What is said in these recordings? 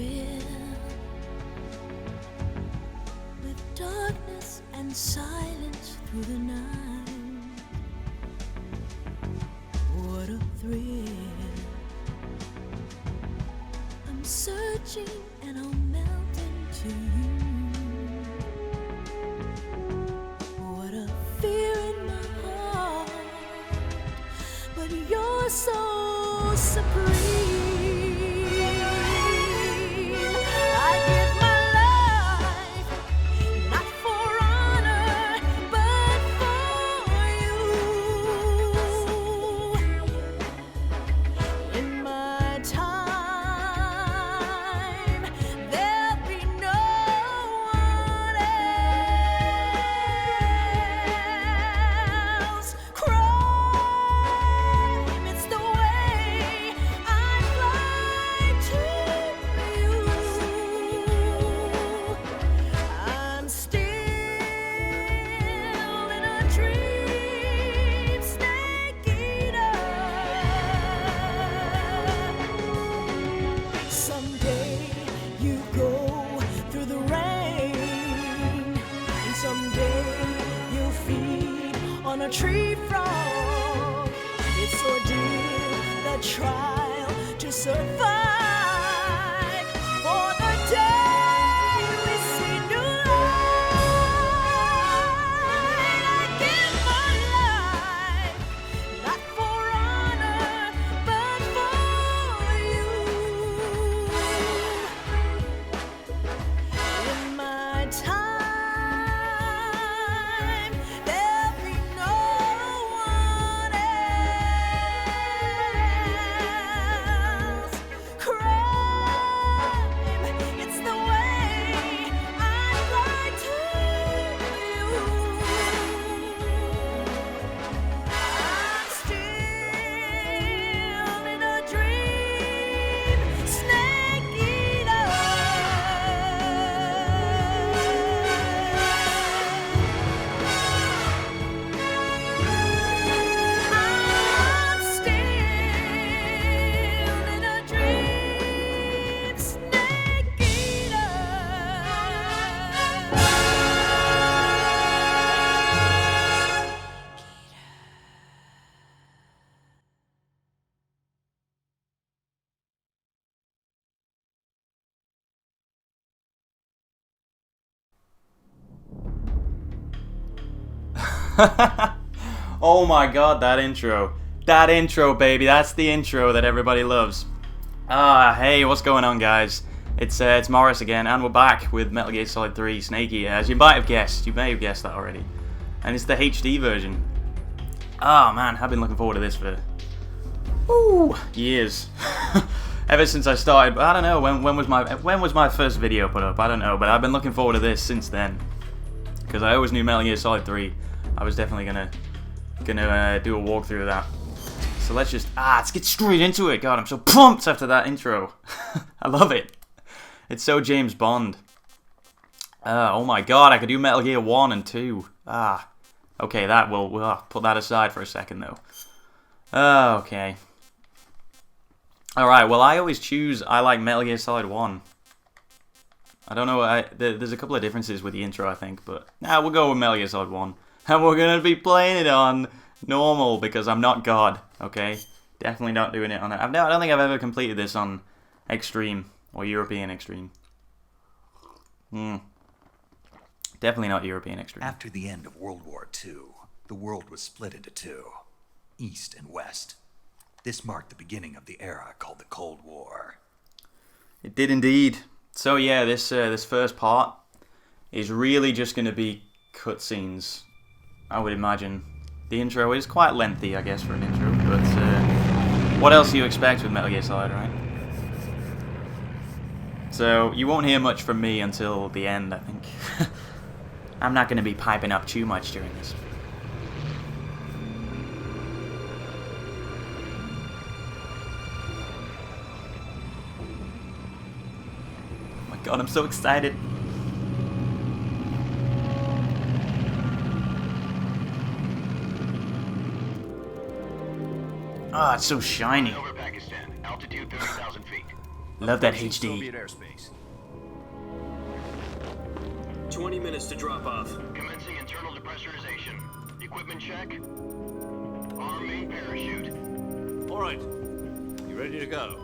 thrill with darkness and silence through the night. What a thrill. I'm searching and I'll melt into you. What a fear in my heart, but you're so supreme. I give my life, not for honor, but for you. In my time, there'll be no one else. Crime, it's the way I fly to you. I'm still in a dream, snake eater. Someday you go through the rain, and someday you'll feed on a tree frog. It's ordeal, the trial to survive. For the day we see new light, I give my life, not for honor, but for you. In my time, there'll be no one else. Crime, it's the way I fly to you. I'm still in a dream, snake eater. I'm still in a dream, snake eater. Oh my god, that intro. That intro, baby. That's the intro that everybody loves. Hey, what's going on, guys? It's Morris again, and we're back with Metal Gear Solid 3 Snake Eater, as you might have guessed. You may have guessed that already. And it's the HD version. Oh man, I've been looking forward to this for years. Ever since I started. I don't know, when was my first video put up? I don't know, but I've been looking forward to this since then. Because I always knew Metal Gear Solid 3. I was definitely gonna do a walkthrough of that. So let's get straight into it. God, I'm so pumped after that intro. I love it. It's so James Bond. Oh my god, I could do Metal Gear 1 and 2. Okay, we'll put that aside for a second though. Okay. Alright, well I like Metal Gear Solid 1. I don't know, there's a couple of differences with the intro I think, but we'll go with Metal Gear Solid 1. And we're going to be playing it on normal because I'm not God, okay? Definitely not doing it on I don't think I've ever completed this on Extreme or European Extreme. Definitely not European Extreme. After the end of World War II, the world was split into two, East and West. This marked the beginning of the era called the Cold War. It did indeed. So yeah, this first part is really just going to be cutscenes, I would imagine. The intro is quite lengthy, I guess, for an intro, but what else do you expect with Metal Gear Solid, right? So you won't hear much from me until the end, I think. I'm not going to be piping up too much during this. Oh my god, I'm so excited. Ah, it's so shiny. Over Pakistan, altitude 30,000 feet. Love that Approaching HD. Soviet airspace. 20 minutes to drop off. Commencing internal depressurization. Equipment check. Arm main parachute. All right. You ready to go?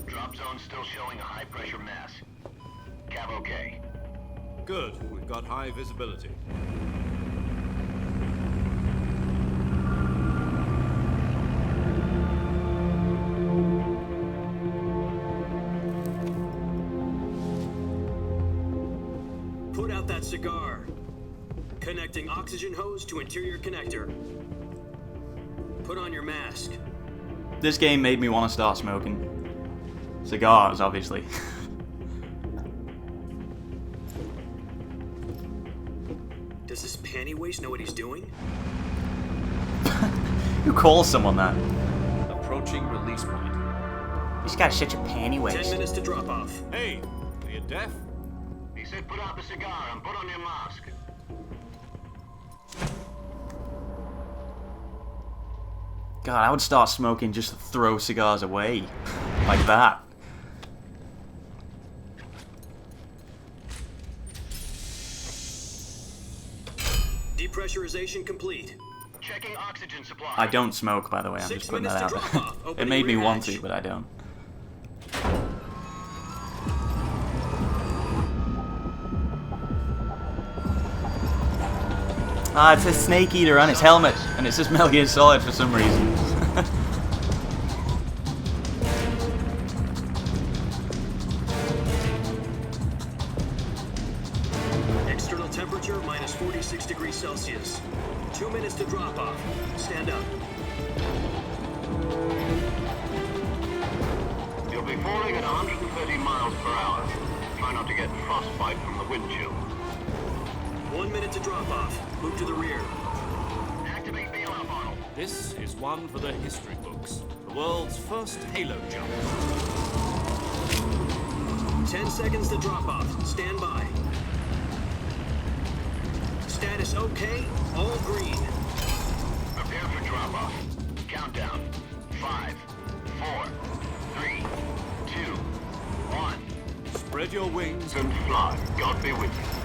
Drop zone still showing a high pressure mass. Cav okay. Good. We've got high visibility. Put out that cigar. Connecting oxygen hose to interior connector. Put on your mask. This game made me want to start smoking. Cigars, obviously. Does this panty waste know what he's doing? Who calls someone that? Approaching release point. This guy's such a panty 10 waste. minutes to drop off. Hey, are you deaf? He said put out the cigar and put on your mask. God, I would start smoking just to throw cigars away. Like that. Depressurization complete. Checking oxygen supply. I don't smoke, by the way. I'm 6 just putting minutes that to out drop there. off. It Opening made me rear want hatch. to, but I don't. Ah, it says Snake Eater on his helmet, and it says Metal Gear Solid for some reason. External temperature minus 46 degrees Celsius. 2 minutes to drop off. Stand up. You'll be falling at 130 miles per hour. Try not to get frostbite from the wind chill. 1 minute to drop off. Move to the rear. Activate bailout model. This is one for the history books. The world's first halo jump. 10 seconds to drop off. Stand by. Status okay. All green. Prepare for drop off. Countdown. 5, 4, 3, 2, 1. Spread your wings And fly. God be with you.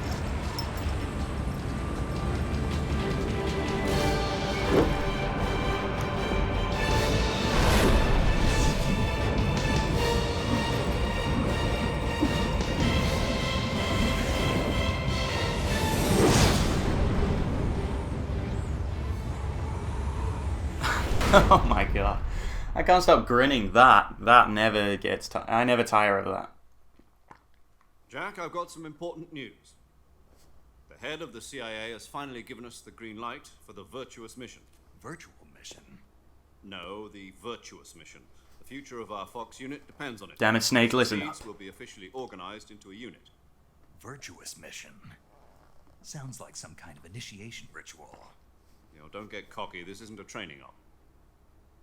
Oh my god. I can't stop grinning. That never gets I never tire of that. Jack, I've got some important news. The head of the CIA has finally given us the green light for the virtuous mission. Virtual mission? No, the virtuous mission. The future of our Fox unit depends on it. Damn it, Snake, listen. Seeds will be officially organized into a unit. Virtuous mission? Sounds like some kind of initiation ritual. Don't get cocky. This isn't a training op.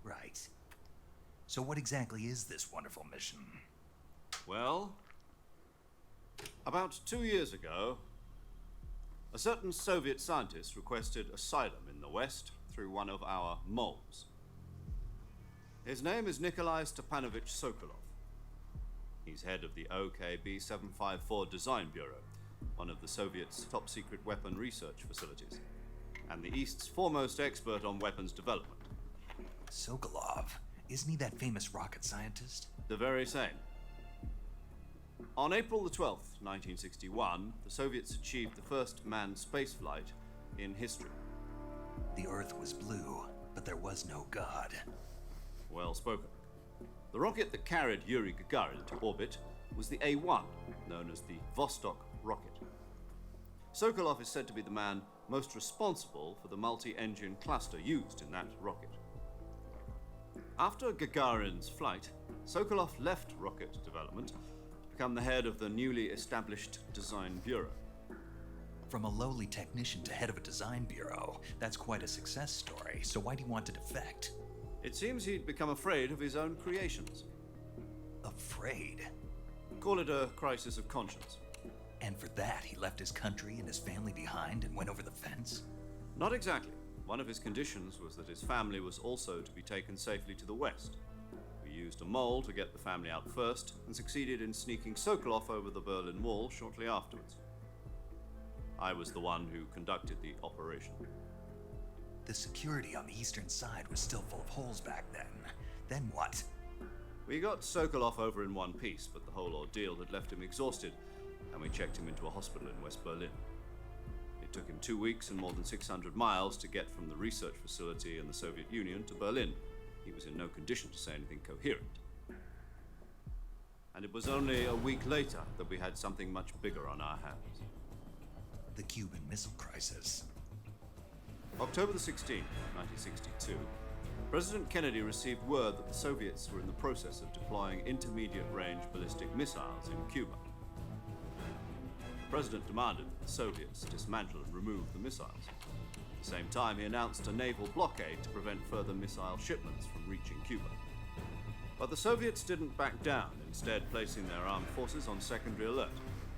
Right. So what exactly is this wonderful mission? Well, about 2 years ago, a certain Soviet scientist requested asylum in the West through one of our moles. His name is Nikolai Stepanovich Sokolov. He's head of the OKB 754 Design Bureau, one of the Soviets' top-secret weapon research facilities, and the East's foremost expert on weapons development. Sokolov? Isn't he that famous rocket scientist? The very same. On April the 12th, 1961, the Soviets achieved the first manned spaceflight in history. The Earth was blue, but there was no God. Well spoken. The rocket that carried Yuri Gagarin to orbit was the A-1, known as the Vostok rocket. Sokolov is said to be the man most responsible for the multi-engine cluster used in that rocket. After Gagarin's flight, Sokolov left rocket development to become the head of the newly established Design Bureau. From a lowly technician to head of a design bureau, that's quite a success story. So why do you want to defect? It seems he'd become afraid of his own creations. Afraid? Call it a crisis of conscience. And for that, he left his country and his family behind and went over the fence? Not exactly. One of his conditions was that his family was also to be taken safely to the West. We used a mole to get the family out first and succeeded in sneaking Sokolov over the Berlin Wall shortly afterwards. I was the one who conducted the operation. The security on the eastern side was still full of holes back then. Then what? We got Sokolov over in one piece, but the whole ordeal had left him exhausted, and we checked him into a hospital in West Berlin. It took him 2 weeks and more than 600 miles to get from the research facility in the Soviet Union to Berlin. He was in no condition to say anything coherent. And it was only a week later that we had something much bigger on our hands. The Cuban Missile Crisis. October the 16th, 1962, President Kennedy received word that the Soviets were in the process of deploying intermediate-range ballistic missiles in Cuba. The President demanded that the Soviets dismantle and remove the missiles. At the same time, he announced a naval blockade to prevent further missile shipments from reaching Cuba. But the Soviets didn't back down, instead placing their armed forces on secondary alert.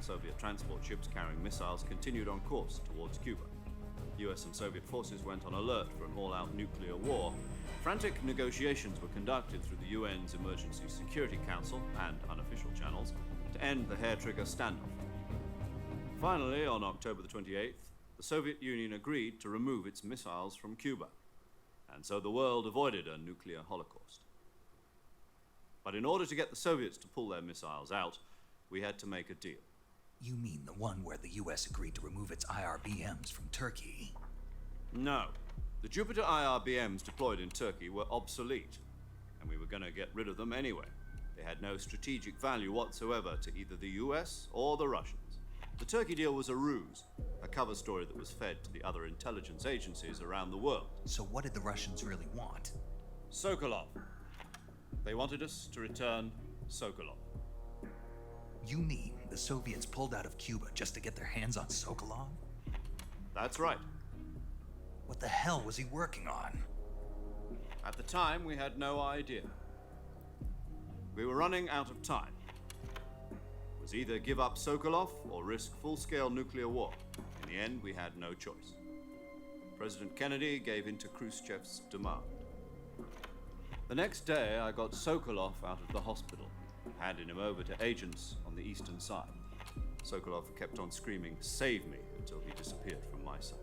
Soviet transport ships carrying missiles continued on course towards Cuba. US and Soviet forces went on alert for an all-out nuclear war. Frantic negotiations were conducted through the UN's Emergency Security Council and unofficial channels to end the hair-trigger standoff. Finally, on October the 28th, the Soviet Union agreed to remove its missiles from Cuba, and so the world avoided a nuclear holocaust. But in order to get the Soviets to pull their missiles out, we had to make a deal. You mean the one where the US agreed to remove its IRBMs from Turkey? No. The Jupiter IRBMs deployed in Turkey were obsolete, and we were going to get rid of them anyway. They had no strategic value whatsoever to either the US or the Russians. The Turkey deal was a ruse, a cover story that was fed to the other intelligence agencies around the world. So what did the Russians really want? Sokolov. They wanted us to return Sokolov. You mean the Soviets pulled out of Cuba just to get their hands on Sokolov? That's right. What the hell was he working on? At the time, we had no idea. We were running out of time. It was either give up Sokolov or risk full-scale nuclear war. In the end, we had no choice. President Kennedy gave in to Khrushchev's demand. The next day, I got Sokolov out of the hospital, handing him over to agents on the eastern side. Sokolov kept on screaming, "Save me," until he disappeared from my sight.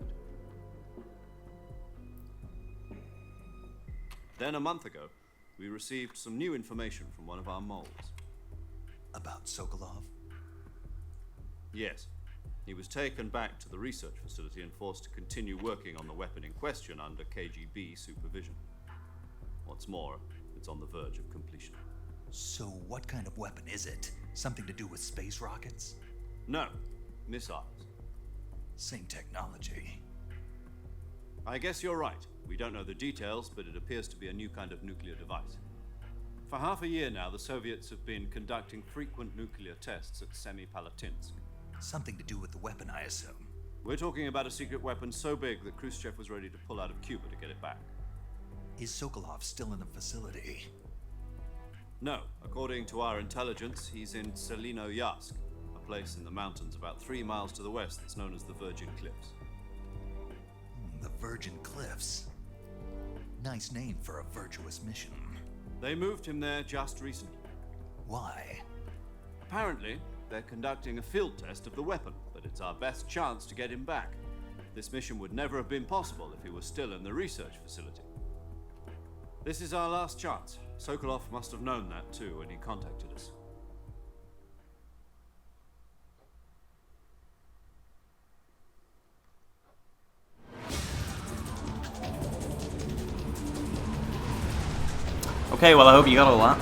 Then a month ago, we received some new information from one of our moles. About Sokolov? Yes. He was taken back to the research facility and forced to continue working on the weapon in question under KGB supervision. What's more, it's on the verge of completion. So what kind of weapon is it? Something to do with space rockets? No, missiles. Same technology. I guess you're right. We don't know the details, but it appears to be a new kind of nuclear device. For half a year now, the Soviets have been conducting frequent nuclear tests at Semipalatinsk. Something to do with the weapon, I assume. We're talking about a secret weapon so big that Khrushchev was ready to pull out of Cuba to get it back. Is Sokolov still in the facility? No, according to our intelligence, he's in Selinoyarsk, a place in the mountains about 3 miles to the west that's known as the Virgin Cliffs. The Virgin Cliffs. Nice name for a virtuous mission. They moved him there just recently. Why? Apparently, they're conducting a field test of the weapon, but it's our best chance to get him back. This mission would never have been possible if he was still in the research facility. This is our last chance. Sokolov must have known that too when he contacted us. Okay, well I hope you got all that.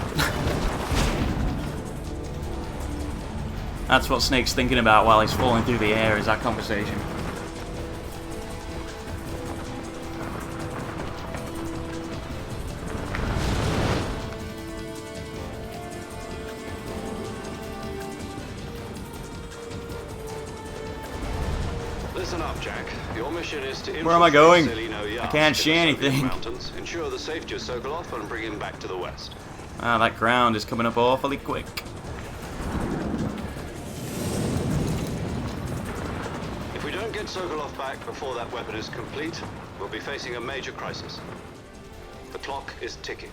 That's what Snake's thinking about while he's falling through the air, is that conversation. Listen up, Jack. Your mission is to Where am I going? Selinoyarsk I can't see in the Soviet anything. Mountains, ensure the safety of Sokolov and bring him back to the west. Ah, that ground is coming up awfully quick. If we don't get Sokolov back before that weapon is complete, we'll be facing a major crisis. The clock is ticking.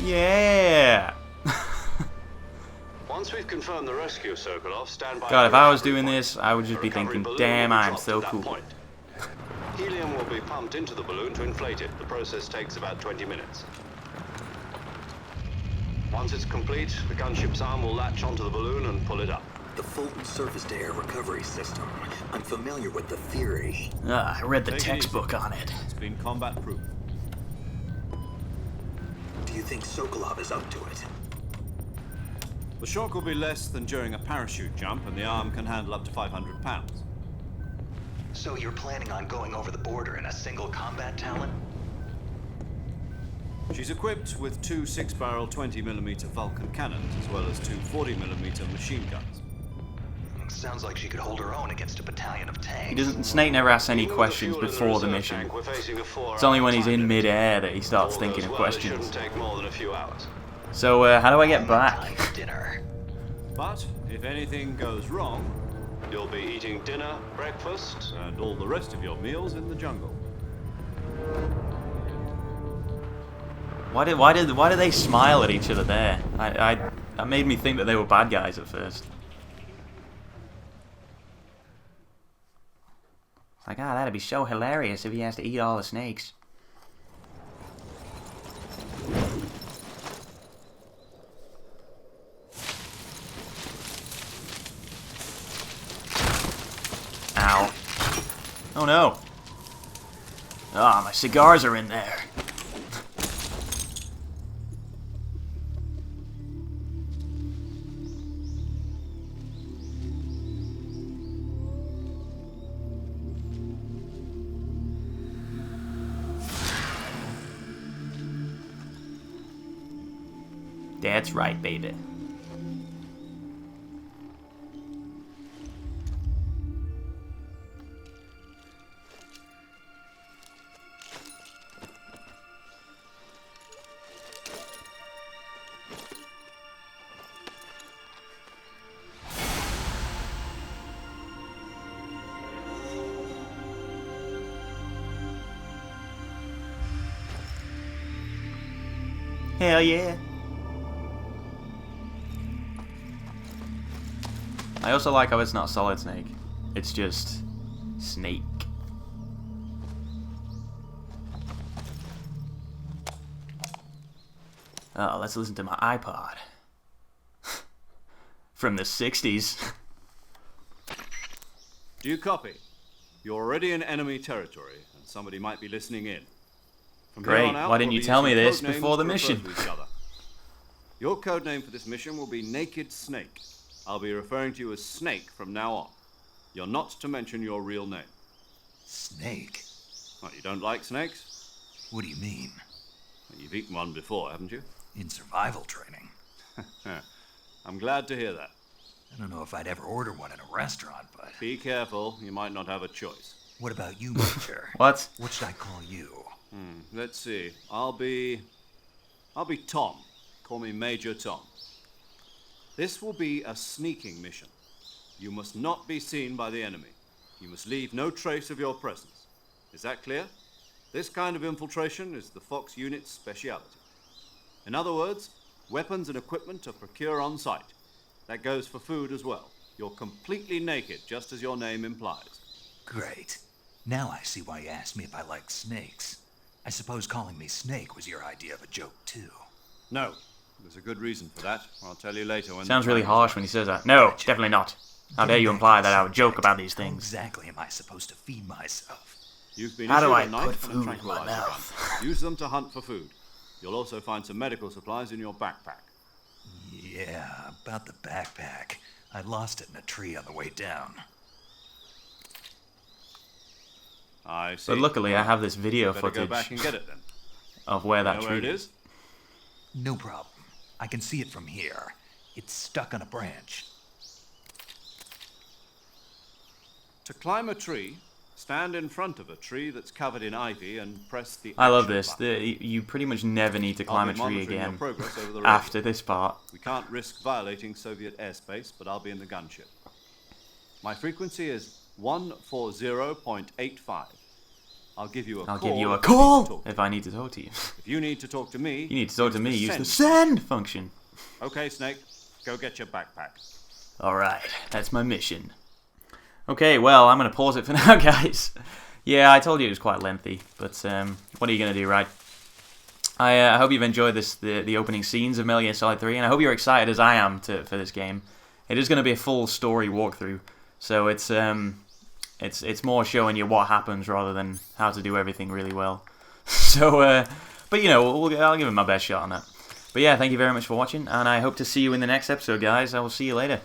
Yeah. Once we've confirmed the rescue of Sokolov, stand by. God, if for I was recovery doing point. this, I would just The be recovery thinking, balloon damn, will be I'm dropped so at that cool. point. Helium will be pumped into the balloon to inflate it. The process takes about 20 minutes. Once it's complete, the gunship's arm will latch onto the balloon and pull it up. The Fulton surface-to-air recovery system. I'm familiar with the theory. I read the Take it textbook on it. It's been combat-proof. Do you think Sokolov is up to it? The shock will be less than during a parachute jump, and the arm can handle up to 500 pounds. So you're planning on going over the border in a single combat Talon? She's equipped with two 6-barrel 20mm Vulcan cannons, as well as two 40mm machine guns. Sounds like she could hold her own against a battalion of tanks. He doesn't. Snake never asks any Even with questions fuel in before the reserve mission. tank, we're facing a 4-hour It's only when he's time in limit. mid-air that he starts All thinking goes of well, it questions. shouldn't take more than a few hours. So, how do I get Time back? for dinner. But if anything goes wrong, You'll be eating dinner, breakfast. and all the rest of your meals in the jungle. Why did they smile at each other there? That made me think that they were bad guys at first. It's like, that'd be so hilarious if he has to eat all the snakes. Ow. Oh no. Ah, my cigars are in there. That's right, baby. Hell yeah. I also like how it's not Solid Snake. It's just Snake. Oh, let's listen to my iPod. From the 60s. Do you copy? You're already in enemy territory, and somebody might be listening in. From Great. here on out, Why didn't we'll you be tell me using this code names before the to refer mission? to each other. Your code name for this mission will be Naked Snake. I'll be referring to you as Snake from now on. You're not to mention your real name. Snake? What, you don't like snakes? What do you mean? Well, you've eaten one before, haven't you? In survival training? I'm glad to hear that. I don't know if I'd ever order one in a restaurant, but... Be careful, you might not have a choice. What about you, Major? What? What should I call you? Let's see. I'll be Tom. Call me Major Tom. This will be a sneaking mission. You must not be seen by the enemy. You must leave no trace of your presence. Is that clear? This kind of infiltration is the Fox unit's speciality. In other words, weapons and equipment are procured on site. That goes for food as well. You're completely naked, just as your name implies. Great. Now I see why you asked me if I like snakes. I suppose calling me Snake was your idea of a joke, too. No, there's a good reason for that. I'll tell you later when... Sounds the really time is harsh when he says that. No, definitely not. How dare you imply that I would joke about these How things? exactly am I supposed to feed myself? You've been How do issued I a knife put and food a in my tranquilizer mouth? gun. Use them to hunt for food. You'll also find some medical supplies in your backpack. Yeah, about the backpack. I lost it in a tree on the way down. I see. But luckily, I have this video Better go back footage and get it then. of where You that know tree where it is. is? No problem. I can see it from here. It's stuck on a branch. To climb a tree, stand in front of a tree that's covered in ivy and press the I love action this. button. You pretty much never need to I'll climb be a tree monitoring your again progress over the radio. after this part. We can't risk violating Soviet airspace, but I'll be in the gunship. My frequency is 140.85. I'll give you a I'll call. give you a if I need to call talk. if I need to talk to you. If you need to talk to me, You need to talk to me. Use the send. send function. Okay, Snake, go get your backpack. Alright, that's my mission. Okay, well, I'm going to pause it for now, guys. Yeah, I told you it was quite lengthy, but what are you going to do, right? I hope you've enjoyed the opening scenes of Metal Gear Solid 3, and I hope you're excited as I am for this game. It is going to be a full story walkthrough, so it's more showing you what happens rather than how to do everything really well. So, but you know, I'll give it my best shot on that. But yeah, thank you very much for watching, and I hope to see you in the next episode, guys. I will see you later.